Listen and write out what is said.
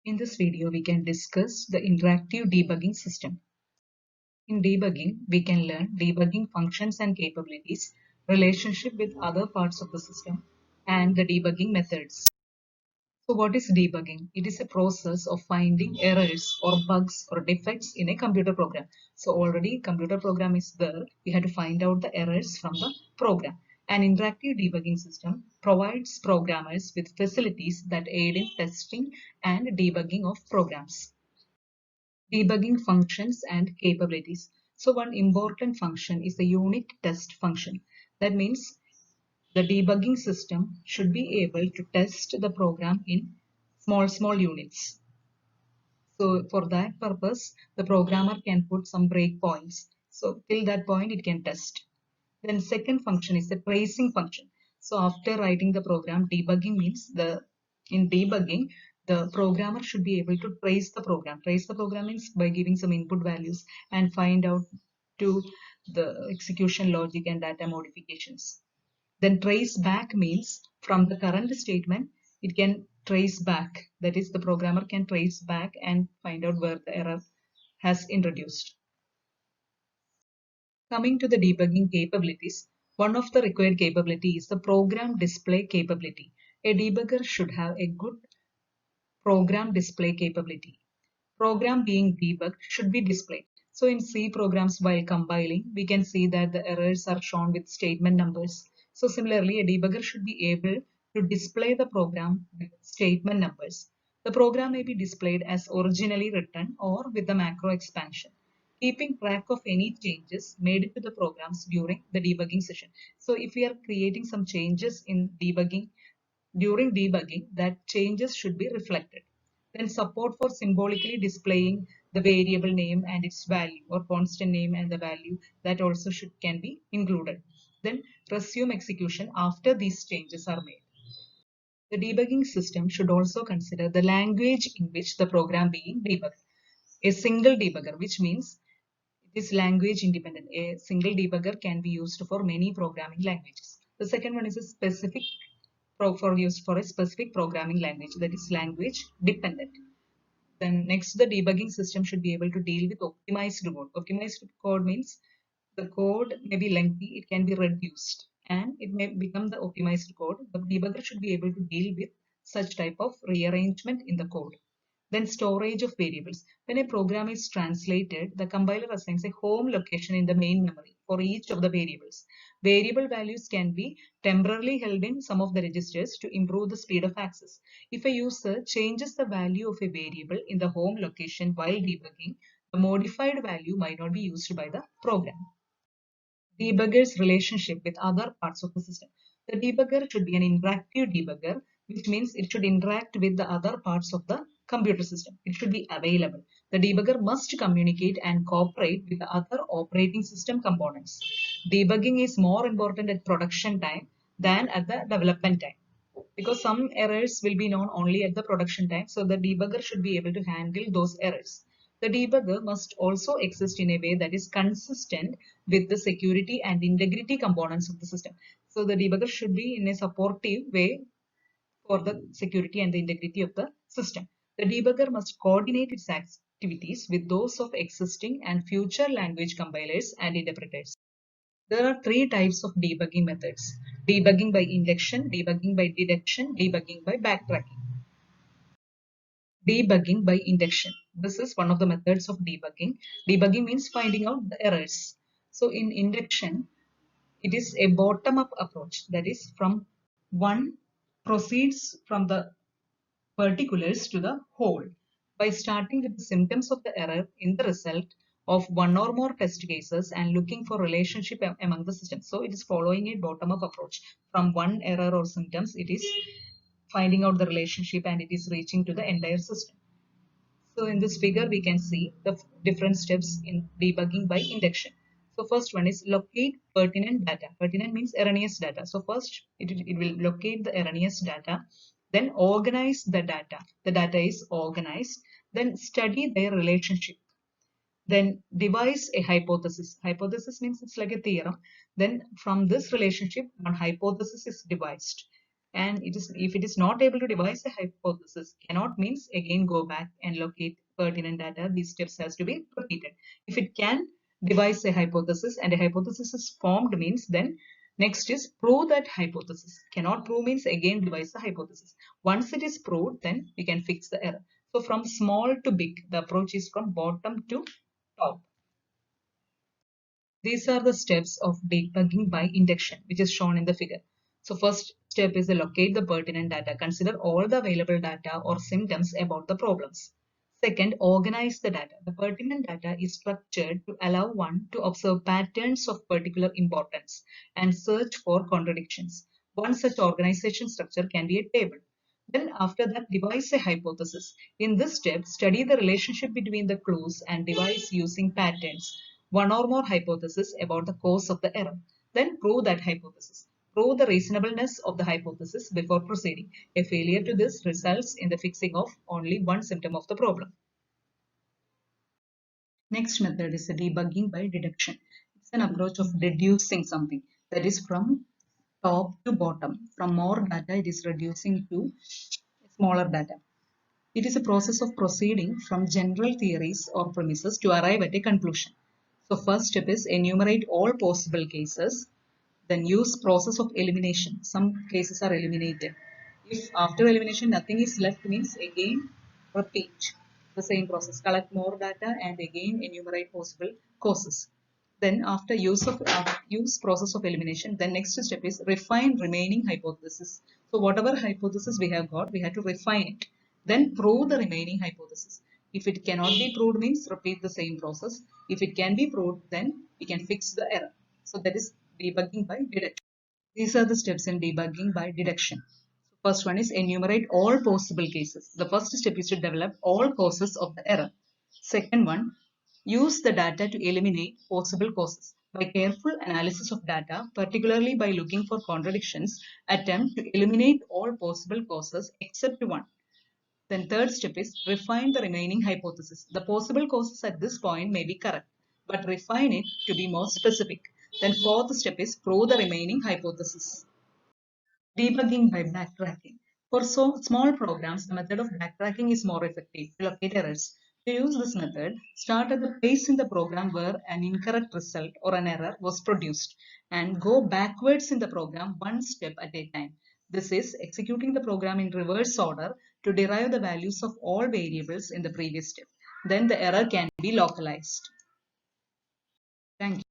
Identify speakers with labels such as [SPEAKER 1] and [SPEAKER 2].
[SPEAKER 1] In this video, we can discuss the interactive debugging system. In debugging, we can learn debugging functions and capabilities, relationship with other parts of the system, and the debugging methods. So what is debugging? It is a process of finding errors or bugs or defects in a computer program. So already computer program is there. We have to find out the errors from the program. An interactive debugging system provides programmers with facilities that aid in testing and debugging of programs. Debugging functions and capabilities. So one important function is the unit test function. That means the debugging system should be able to test the program in small units. So for that purpose, the programmer can put some breakpoints. So till that point, it can test. Then second function is the tracing function. So after writing the program, debugging means in debugging, the programmer should be able to trace the program. Trace the program means by giving some input values and find out to the execution logic and data modifications. Then trace back means from the current statement, it can trace back. That is, the programmer can trace back and find out where the error has introduced. Coming to the debugging capabilities, one of the required capability is the program display capability. A debugger should have a good program display capability. Program being debugged should be displayed. So in C programs while compiling, we can see that the errors are shown with statement numbers. So similarly, a debugger should be able to display the program with statement numbers. The program may be displayed as originally written or with the macro expansion, keeping track of any changes made to the programs during the debugging session. So if we are creating some changes in debugging, during debugging, that changes should be reflected. Then support for symbolically displaying the variable name and its value, or constant name and the value, that also can be included. Then resume execution after these changes are made. The debugging system should also consider the language in which the program being debugged. A single debugger, which means it is language independent. A single debugger can be used for many programming languages. The second one is a specific for use for a specific programming language, that is language dependent. Then next, the debugging system should be able to deal with optimized code. Optimized code means the code may be lengthy, it can be reduced, and it may become the optimized code. The debugger should be able to deal with such type of rearrangement in the code. Then storage of variables. When a program is translated, the compiler assigns a home location in the main memory for each of the variables. Variable values can be temporarily held in some of the registers to improve the speed of access. If a user changes the value of a variable in the home location while debugging, the modified value might not be used by the program. Debugger's relationship with other parts of the system. The debugger should be an interactive debugger, which means it should interact with the other parts of the computer system. It should be available. The debugger must communicate and cooperate with the other operating system components. Debugging is more important at production time than at the development time, because some errors will be known only at the production time. So the debugger should be able to handle those errors. The debugger must also exist in a way that is consistent with the security and integrity components of the system. So the debugger should be in a supportive way for the security and the integrity of the system. The debugger must coordinate its activities with those of existing and future language compilers and interpreters. There are three types of debugging methods: debugging by induction, debugging by deduction, debugging by backtracking. Debugging by induction. This is one of the methods of debugging. Debugging means finding out the errors. So in induction, it is a bottom-up approach. That is, from one proceeds from the particulars to the whole by starting with the symptoms of the error in the result of one or more test cases and looking for relationship among the systems. So it is following a bottom-up approach. From one error or symptoms, it is finding out the relationship and it is reaching to the entire system. So in this figure, we can see the different steps in debugging by induction. So first one is locate pertinent data. Pertinent means erroneous data. So first it will locate the erroneous data, then organize the data. The data is organized, then study their relationship, then devise a hypothesis. Hypothesis means it's like a theorem. Then from this relationship, one hypothesis is devised. and if it is not able to devise a hypothesis, cannot means again go back and locate pertinent data. These steps has to be repeated. If it can devise a hypothesis and a hypothesis is formed means then next is prove that hypothesis. Cannot prove means again devise the hypothesis. Once it is proved, then we can fix the error. So from small to big, the approach is from bottom to top. These are the steps of debugging by induction, which is shown in the figure. So first step is to locate the pertinent data. Consider all the available data or symptoms about the problems. Second, organize the data. The pertinent data is structured to allow one to observe patterns of particular importance and search for contradictions. One such organization structure can be a table. Then after that, devise a hypothesis. In this step, study the relationship between the clues and devise using patterns one or more hypotheses about the cause of the error. Then prove that hypothesis. Prove the reasonableness of the hypothesis before proceeding. A failure to this results in the fixing of only one symptom of the problem. Next method is the debugging by deduction. It's an approach of reducing something, that is from top to bottom. From more data, it is reducing to smaller data. It is a process of proceeding from general theories or premises to arrive at a conclusion. So first step is enumerate all possible cases, then use process of elimination. Some cases are eliminated. If after elimination nothing is left means again repeat the same process. Collect more data and again enumerate possible causes. Then after use process of elimination, then next step is refine remaining hypothesis. So whatever hypothesis we have got, we have to refine it. Then prove the remaining hypothesis. If it cannot be proved means repeat the same process. If it can be proved, then we can fix the error. So that is debugging by deduction. These are the steps in debugging by deduction. First one is enumerate all possible cases. The first step is to develop all causes of the error. Second one, use the data to eliminate possible causes. By careful analysis of data, particularly by looking for contradictions, attempt to eliminate all possible causes except one. Then third step is refine the remaining hypothesis. The possible causes at this point may be correct, but refine it to be more specific. Then fourth step is prove the remaining hypothesis. Debugging by backtracking. For small programs, the method of backtracking is more effective to locate errors. To use this method, start at the place in the program where an incorrect result or an error was produced and go backwards in the program one step at a time. This is executing the program in reverse order to derive the values of all variables in the previous step. Then the error can be localized. Thank you.